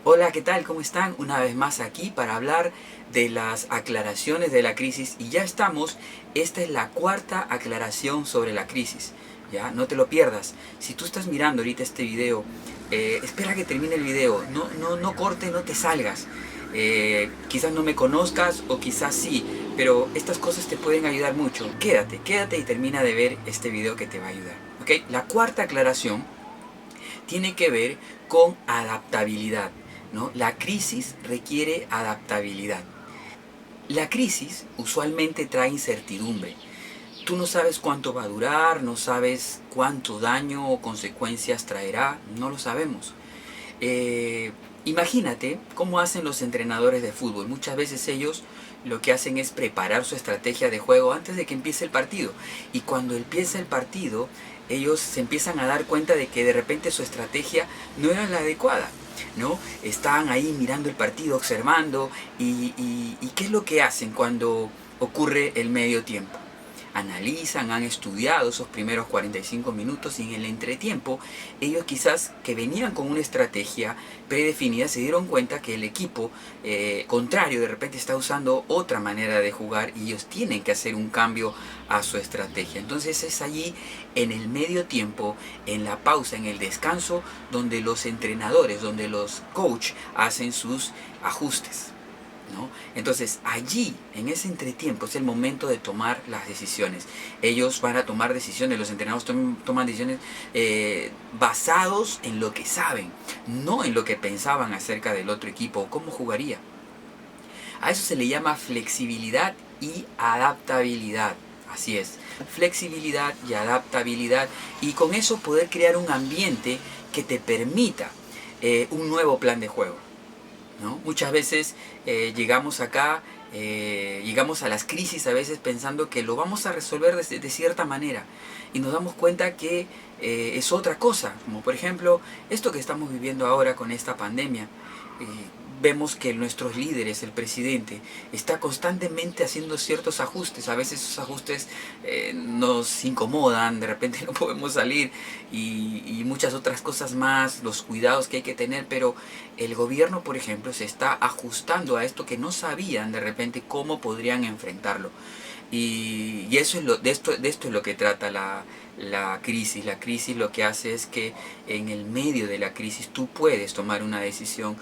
Hola, ¿qué tal? ¿Cómo están? Una vez más aquí para hablar de las aclaraciones de la crisis y ya estamos, esta es la cuarta aclaración sobre la crisis, ya, no te lo pierdas. Si tú estás mirando ahorita este video, espera que termine el video, no corte, no te salgas. Quizás no me conozcas o quizás sí, pero estas cosas te pueden ayudar mucho. Quédate y termina de ver este video que te va a ayudar. ¿Ok? La cuarta aclaración tiene que ver con adaptabilidad, ¿no? La crisis requiere adaptabilidad. La crisis usualmente trae incertidumbre. Tú no sabes cuánto va a durar, no sabes cuánto daño o consecuencias traerá, no lo sabemos. Imagínate cómo hacen los entrenadores de fútbol. Muchas veces ellos lo que hacen es preparar su estrategia de juego antes de que empiece el partido. Y cuando empieza el partido, ellos se empiezan a dar cuenta de que de repente su estrategia no era la adecuada, ¿no? Estaban ahí mirando el partido, observando, y ¿qué es lo que hacen cuando ocurre el medio tiempo? Analizan, han estudiado esos primeros 45 minutos y en el entretiempo ellos quizás que venían con una estrategia predefinida se dieron cuenta que el equipo contrario de repente está usando otra manera de jugar y ellos tienen que hacer un cambio a su estrategia. Entonces es allí en el medio tiempo, en la pausa, en el descanso, donde los entrenadores, donde los coach hacen sus ajustes, ¿no? Entonces allí, en ese entretiempo, es el momento de tomar las decisiones. Ellos van a tomar decisiones, los entrenadores toman decisiones basados en lo que saben, no en lo que pensaban acerca del otro equipo o cómo jugaría. A eso se le llama flexibilidad y adaptabilidad. Así es, flexibilidad y adaptabilidad, y con eso poder crear un ambiente que te permita un nuevo plan de juego, ¿no? Muchas veces llegamos acá, llegamos a las crisis a veces pensando que lo vamos a resolver de cierta manera y nos damos cuenta que es otra cosa, como por ejemplo esto que estamos viviendo ahora con esta pandemia. Vemos que nuestros líderes, el presidente, está constantemente haciendo ciertos ajustes. A veces esos ajustes nos incomodan, de repente no podemos salir y muchas otras cosas más, los cuidados que hay que tener, pero el gobierno, por ejemplo, se está ajustando a esto que no sabían de repente cómo podrían enfrentarlo. Y eso es de esto es lo que trata la crisis. La crisis lo que hace es que en el medio de la crisis tú puedes tomar una decisión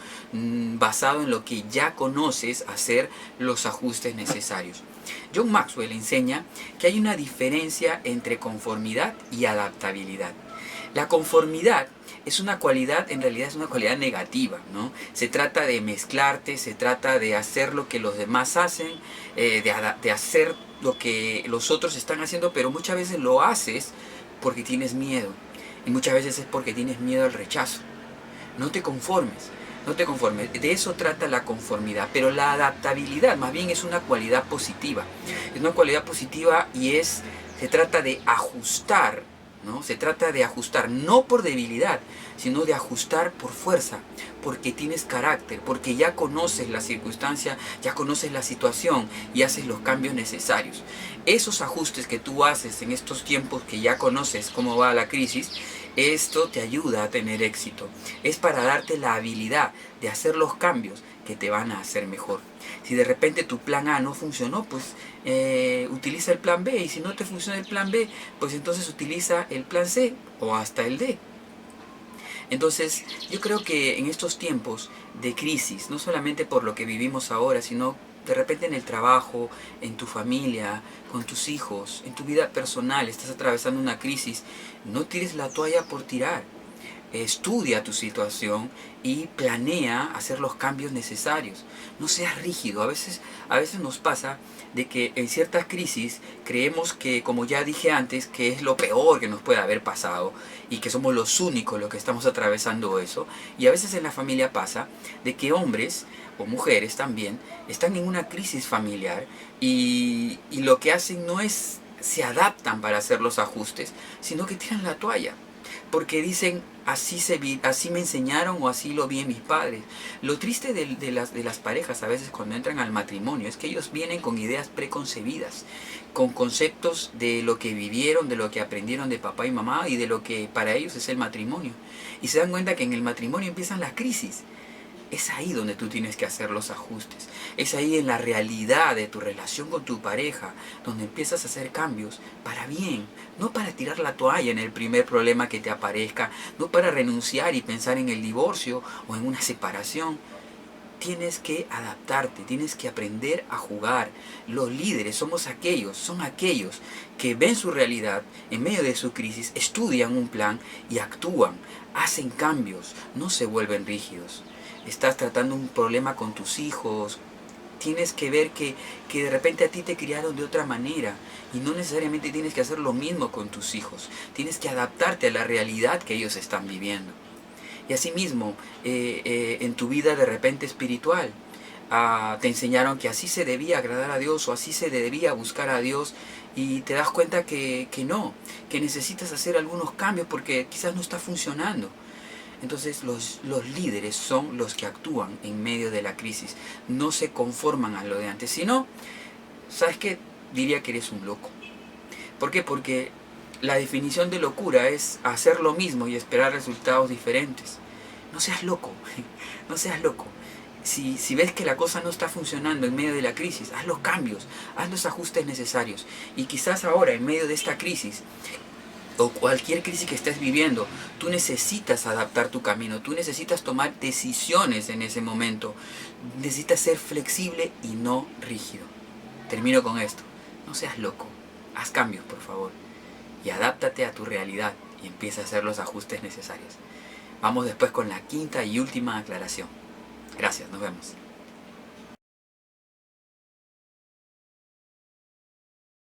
basado en lo que ya conoces, hacer los ajustes necesarios. John Maxwell enseña que hay una diferencia entre conformidad y adaptabilidad. La conformidad es una cualidad, en realidad es una cualidad negativa, ¿no? Se trata de mezclarte, se trata de hacer lo que los demás hacen, de hacer lo que los otros están haciendo, pero muchas veces lo haces porque tienes miedo. Y muchas veces es porque tienes miedo al rechazo. No te conformes, no te conformes. De eso trata la conformidad. Pero la adaptabilidad más bien es una cualidad positiva. Es una cualidad positiva y se trata de ajustar, ¿no? Se trata de ajustar no por debilidad, sino de ajustar por fuerza, porque tienes carácter, porque ya conoces la circunstancia, ya conoces la situación y haces los cambios necesarios. Esos ajustes que tú haces en estos tiempos que ya conoces cómo va la crisis, esto te ayuda a tener éxito. Es para darte la habilidad de hacer los cambios que te van a hacer mejor. Si de repente tu plan A no funcionó, pues utiliza el plan B. Y si no te funciona el plan B, pues entonces utiliza el plan C o hasta el D. Entonces, yo creo que en estos tiempos de crisis, no solamente por lo que vivimos ahora, sino de repente en el trabajo, en tu familia, con tus hijos, en tu vida personal, estás atravesando una crisis, no tires la toalla por tirar. Estudia tu situación y planea hacer los cambios necesarios. No seas rígido. A veces nos pasa de que en ciertas crisis creemos que, como ya dije antes, que es lo peor que nos puede haber pasado y que somos los únicos los que estamos atravesando eso. Y a veces en la familia pasa de que hombres o mujeres también están en una crisis familiar y lo que hacen no es se adaptan para hacer los ajustes, sino que tiran la toalla porque dicen así me enseñaron o así lo vi en mis padres. Lo triste de las parejas a veces cuando entran al matrimonio es que ellos vienen con ideas preconcebidas, con conceptos de lo que vivieron, de lo que aprendieron de papá y mamá y de lo que para ellos es el matrimonio. Y se dan cuenta que en el matrimonio empiezan las crisis. es ahí donde tú tienes que hacer los ajustes. Es ahí en la realidad de tu relación con tu pareja, donde empiezas a hacer cambios para bien, no para tirar la toalla en el primer problema que te aparezca, no para renunciar y pensar en el divorcio o en una separación. Tienes que adaptarte, tienes que aprender a jugar. Los líderes son aquellos que ven su realidad en medio de su crisis, estudian un plan y actúan, hacen cambios, no se vuelven rígidos. Estás tratando un problema con tus hijos, tienes que ver que de repente a ti te criaron de otra manera y no necesariamente tienes que hacer lo mismo con tus hijos. Tienes que adaptarte a la realidad que ellos están viviendo. Y asimismo, en tu vida de repente espiritual, te enseñaron que así se debía agradar a Dios o así se debía buscar a Dios y te das cuenta que no, que necesitas hacer algunos cambios porque quizás no está funcionando. Entonces los líderes son los que actúan en medio de la crisis, no se conforman a lo de antes. Si no, ¿sabes qué? Diría que eres un loco. ¿Por qué? Porque la definición de locura es hacer lo mismo y esperar resultados diferentes. No seas loco, no seas loco. Si ves que la cosa no está funcionando en medio de la crisis, haz los cambios, haz los ajustes necesarios. Y quizás ahora, en medio de esta crisis, o cualquier crisis que estés viviendo, tú necesitas adaptar tu camino, tú necesitas tomar decisiones en ese momento. Necesitas ser flexible y no rígido. Termino con esto. No seas loco, haz cambios, por favor. Y adáptate a tu realidad y empieza a hacer los ajustes necesarios. Vamos después con la quinta y última aclaración. Gracias, nos vemos.